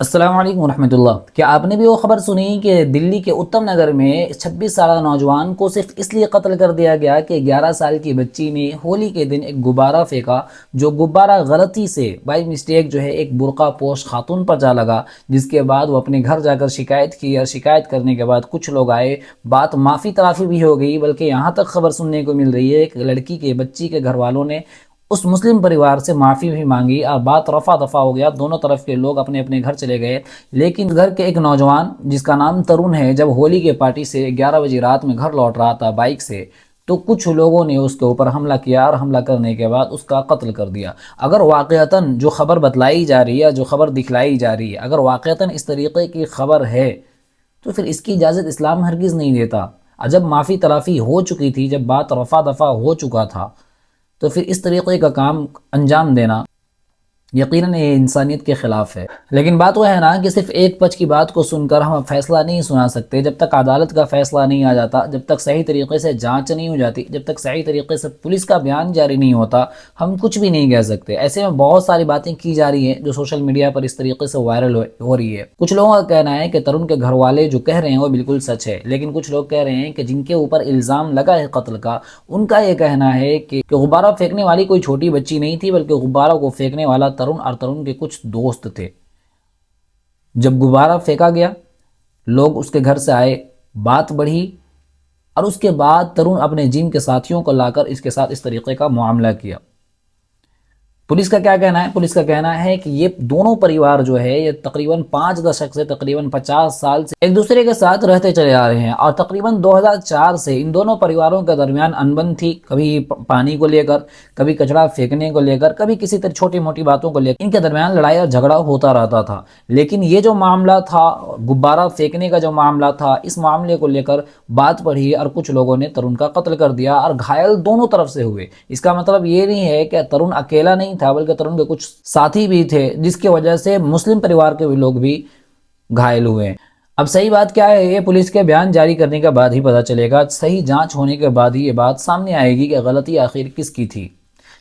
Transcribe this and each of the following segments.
السلام علیکم ورحمۃ اللہ۔ کیا آپ نے بھی وہ خبر سنی کہ دلی کے اتم نگر میں 26 سالہ نوجوان کو صرف اس لیے قتل کر دیا گیا کہ 11 سال کی بچی نے ہولی کے دن ایک غبارہ پھینکا، جو غبارہ غلطی سے بائی مسٹیک ایک برقع پوش خاتون پر جا لگا، جس کے بعد وہ اپنے گھر جا کر شکایت کی، اور شکایت کرنے کے بعد کچھ لوگ آئے، بات معافی تلافی بھی ہو گئی، بلکہ یہاں تک خبر سننے کو مل رہی ہے کہ لڑکی کے بچی کے گھر والوں نے اس مسلم پریوار سے معافی بھی مانگی اور بات رفع دفع ہو گیا، دونوں طرف کے لوگ اپنے اپنے گھر چلے گئے۔ لیکن گھر کے ایک نوجوان جس کا نام ترون ہے، جب ہولی کے پارٹی سے 11 بجے رات میں گھر لوٹ رہا تھا بائک سے، تو کچھ لوگوں نے اس کے اوپر حملہ کیا، اور حملہ کرنے کے بعد اس کا قتل کر دیا۔ اگر واقعتاً جو خبر بتلائی جا رہی ہے، جو خبر دکھلائی جا رہی ہے، اگر واقعتاً اس طریقے کی خبر ہے تو پھر اس کی اجازت اسلام ہرگز نہیں دیتا۔ اور جب معافی تلافی ہو چکی تھی، جب بات رفع دفع ہو چکا تھا، تو پھر اس طریقے کا کام انجام دینا یقیناً یہ انسانیت کے خلاف ہے۔ لیکن بات وہ ہے نا کہ صرف ایک پچ کی بات کو سن کر ہم فیصلہ نہیں سنا سکتے۔ جب تک عدالت کا فیصلہ نہیں آ جاتا، جب تک صحیح طریقے سے جانچ نہیں ہو جاتی، جب تک صحیح طریقے سے پولیس کا بیان جاری نہیں ہوتا، ہم کچھ بھی نہیں کہہ سکتے۔ ایسے میں بہت ساری باتیں کی جا رہی ہیں جو سوشل میڈیا پر اس طریقے سے وائرل ہو رہی ہے۔ کچھ لوگوں کا کہنا ہے کہ ترون کے گھر والے جو کہہ رہے ہیں وہ بالکل سچ ہے، لیکن کچھ لوگ کہہ رہے ہیں کہ جن کے اوپر الزام لگا ہے قتل کا، ان کا یہ کہنا ہے کہ غبارہ پھینکنے والی کوئی چھوٹی بچی نہیں تھی، بلکہ غبارہ کو پھینکنے والا ترون اور ترون کے کچھ دوست تھے۔ جب غبارہ پھینکا گیا، لوگ اس کے گھر سے آئے، بات بڑھی، اور اس کے بعد ترون اپنے جم کے ساتھیوں کو لا کر اس کے ساتھ اس طریقے کا معاملہ کیا۔ پولیس کا کیا کہنا ہے؟ پولیس کا کہنا ہے کہ یہ دونوں پریوار جو ہے، یہ تقریباً 5 دشک سے تقریباً 50 سال سے ایک دوسرے کے ساتھ رہتے چلے آ رہے ہیں، اور تقریباً 2004 سے ان دونوں پریواروں کے درمیان انبن تھی، کبھی پانی کو لے کر، کبھی کچرا پھینکنے کو لے کر، کبھی کسی طرح چھوٹی موٹی باتوں کو لے کر ان کے درمیان لڑائی اور جھگڑا ہوتا رہتا تھا۔ لیکن یہ جو معاملہ تھا، غبارہ پھینکنے کا جو معاملہ تھا، اس معاملے کو لے کر بات بڑھی اور کچھ لوگوں نے ترون کا قتل کر دیا، اور گھائل دونوں طرف سے ہوئے۔ اس کا مطلب یہ نہیں ہے کہ ترون اکیلا نہیں تھا، بلکہ ترون کے کچھ ساتھی بھی تھے، جس کی وجہ سے مسلم پریوار کے لوگ بھی گھائل ہوئے۔ اب صحیح بات کیا ہے، یہ پولیس کے بیان جاری کرنے کے بعد ہی پتہ چلے گا، صحیح جانچ ہونے کے بعد ہی یہ بات سامنے آئے گی کہ غلطی آخر کس کی تھی۔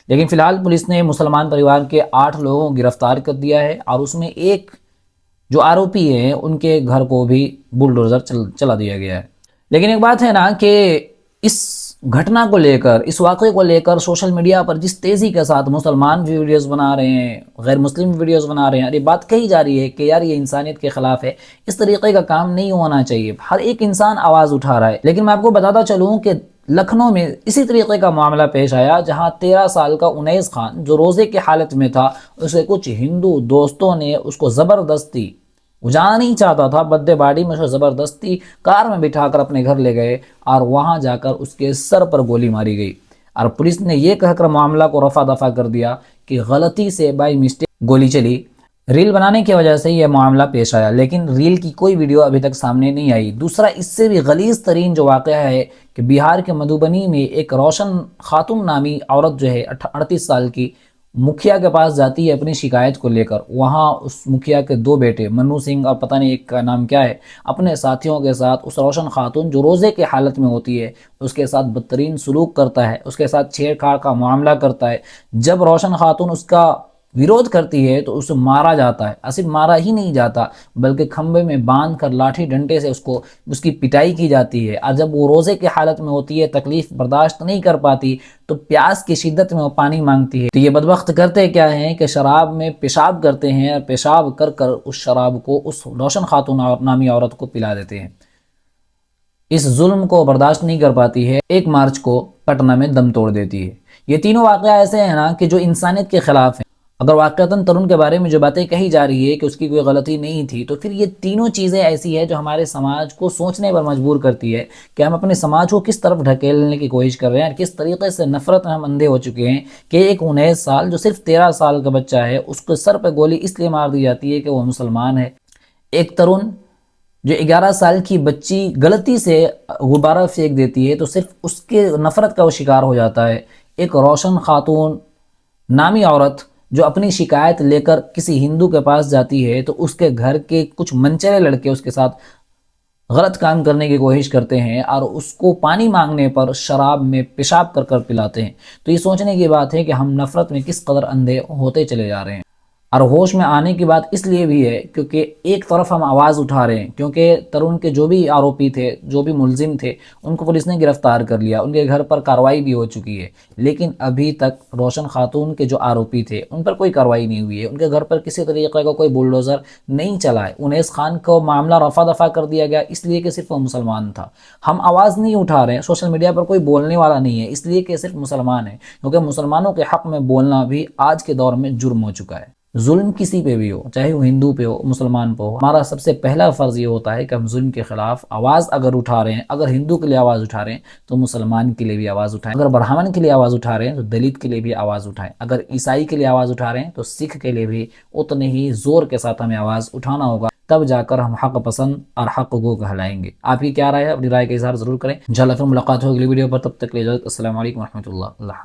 لیکن فی الحال پولیس نے مسلمان پریوار کے 8 لوگوں کو گرفتار کر دیا ہے، اور اس میں ایک جو آروپی ہیں ان کے گھر کو بھی بلڈوزر چلا دیا گیا ہے۔ لیکن ایک بات ہے نا کہ اس گھٹنا کو لے کر، اس واقعے کو لے کر سوشل میڈیا پر جس تیزی کے ساتھ مسلمان بھی ویڈیوز بنا رہے ہیں، غیر مسلم بھی ویڈیوز بنا رہے ہیں، اور یہ بات کہی جا رہی ہے کہ یار یہ انسانیت کے خلاف ہے، اس طریقے کا کام نہیں ہونا چاہیے۔ ہر ایک انسان آواز اٹھا رہا ہے، لیکن میں آپ کو بتاتا چلوں کہ لکھنؤ میں اسی طریقے کا معاملہ پیش آیا، جہاں 13 سال کا انیس خان جو روزے کی حالت میں تھا، اسے کچھ ہندو دوستوں نے اس کو زبردستی، وہ جانا نہیں چاہتا تھا، بدے باڑی میں اسے زبردستی کار میں بٹھا کر اپنے گھر لے گئے، اور وہاں جا کر اس کے سر پر گولی ماری گئی، اور پولیس نے یہ کہہ کر معاملہ کو رفع دفع کر دیا کہ غلطی سے بائی مسٹیک گولی چلی، ریل بنانے کی وجہ سے یہ معاملہ پیش آیا۔ لیکن ریل کی کوئی ویڈیو ابھی تک سامنے نہیں آئی۔ دوسرا اس سے بھی غلیظ ترین جو واقعہ ہے کہ بہار کے مدھوبنی میں ایک روشن خاتون نامی عورت جو ہے 38 سال کی، مکھیا کے پاس جاتی ہے اپنی شکایت کو لے کر۔ وہاں اس مکھیا کے 2 بیٹے منو سنگھ اور پتہ نہیں ایک کا نام کیا ہے، اپنے ساتھیوں کے ساتھ اس روشن خاتون جو روزے کے حالت میں ہوتی ہے اس کے ساتھ بدترین سلوک کرتا ہے، اس کے ساتھ چھیڑ چھاڑ کا معاملہ کرتا ہے۔ جب روشن خاتون اس کا ویرودھ کرتی ہے تو اسے مارا جاتا ہے، اور صرف مارا ہی نہیں جاتا بلکہ کھمبے میں باندھ کر لاٹھی ڈنڈے سے اس کی پٹائی کی جاتی ہے۔ اور جب وہ روزے کی حالت میں ہوتی ہے، تکلیف برداشت نہیں کر پاتی، تو پیاس کی شدت میں وہ پانی مانگتی ہے۔ تو یہ بدبخت کرتے کیا ہیں کہ شراب میں پیشاب کرتے ہیں، اور پیشاب کر کر اس شراب کو اس روشن خاتون نامی عورت کو پلا دیتے ہیں۔ اس ظلم کو برداشت نہیں کر پاتی ہے، 1 مارچ کو پٹنہ میں دم توڑ دیتی ہے۔ یہ تینوں واقعہ ایسے ہیں نا کہ جو انسانیت کے خلاف ہیں۔ اگر واقعتاً ترون کے بارے میں جو باتیں کہی جا رہی ہے کہ اس کی کوئی غلطی نہیں تھی، تو پھر یہ تینوں چیزیں ایسی ہیں جو ہمارے سماج کو سوچنے پر مجبور کرتی ہے کہ ہم اپنے سماج کو کس طرف ڈھکیلنے کی کوشش کر رہے ہیں، اور کس طریقے سے نفرت میں ہم اندھے ہو چکے ہیں کہ ایک 19 سال جو صرف 13 سال کا بچہ ہے، اس کو سر پہ گولی اس لیے مار دی جاتی ہے کہ وہ مسلمان ہے۔ ایک ترون جو 11 سال کی بچی غلطی سے غبارہ پھینک دیتی ہے تو صرف اس کے نفرت کا وہ شکار ہو جاتا ہے۔ ایک روشن خاتون نامی عورت جو اپنی شکایت لے کر کسی ہندو کے پاس جاتی ہے تو اس کے گھر کے کچھ منچرے لڑکے اس کے ساتھ غلط کام کرنے کی کوشش کرتے ہیں، اور اس کو پانی مانگنے پر شراب میں پیشاب کر کر پلاتے ہیں۔ تو یہ سوچنے کی بات ہے کہ ہم نفرت میں کس قدر اندھے ہوتے چلے جا رہے ہیں۔ اور ہوش میں آنے کی بات اس لیے بھی ہے کیونکہ ایک طرف ہم آواز اٹھا رہے ہیں، کیونکہ ترون کے جو بھی آروپی تھے، جو بھی ملزم تھے، ان کو پولیس نے گرفتار کر لیا، ان کے گھر پر کارروائی بھی ہو چکی ہے، لیکن ابھی تک روشن خاتون کے جو آروپی تھے ان پر کوئی کارروائی نہیں ہوئی ہے، ان کے گھر پر کسی طریقے کا کوئی بلڈوزر نہیں چلا ہے۔ انیس خان کو معاملہ رفع دفع کر دیا گیا اس لیے کہ صرف وہ مسلمان تھا۔ ہم آواز نہیں اٹھا رہے ہیں، سوشل میڈیا پر کوئی بولنے والا نہیں ہے اس لیے کہ صرف مسلمان ہے، کیونکہ مسلمانوں کے حق میں بولنا بھی آج کے دور میں جرم ہو چکا ہے۔ ظلم کسی پہ بھی ہو، چاہے وہ ہندو پہ ہو، مسلمان پہ ہو، ہمارا سب سے پہلا فرض یہ ہوتا ہے کہ ہم ظلم کے خلاف آواز اگر اٹھا رہے ہیں، اگر ہندو کے لیے آواز اٹھا رہے ہیں تو مسلمان کے لیے بھی آواز اٹھائیں، اگر برہمن کے لیے آواز اٹھا رہے ہیں تو دلت کے لیے بھی آواز اٹھائیں، اگر عیسائی کے لیے آواز اٹھا رہے ہیں تو سکھ کے لیے بھی اتنے ہی زور کے ساتھ ہمیں آواز اٹھانا ہوگا، تب جا کر ہم حق پسند اور حق گو کہلائیں گے۔ آپ کی کیا رائے ہے؟ اپنی رائے کا اظہار ضرور کریں۔ انشاءاللہ پھر ملاقات ہوگی اگلی ویڈیو پر، تب تک کے لیے اجازت۔ السلام علیکم ورحمۃ اللہ۔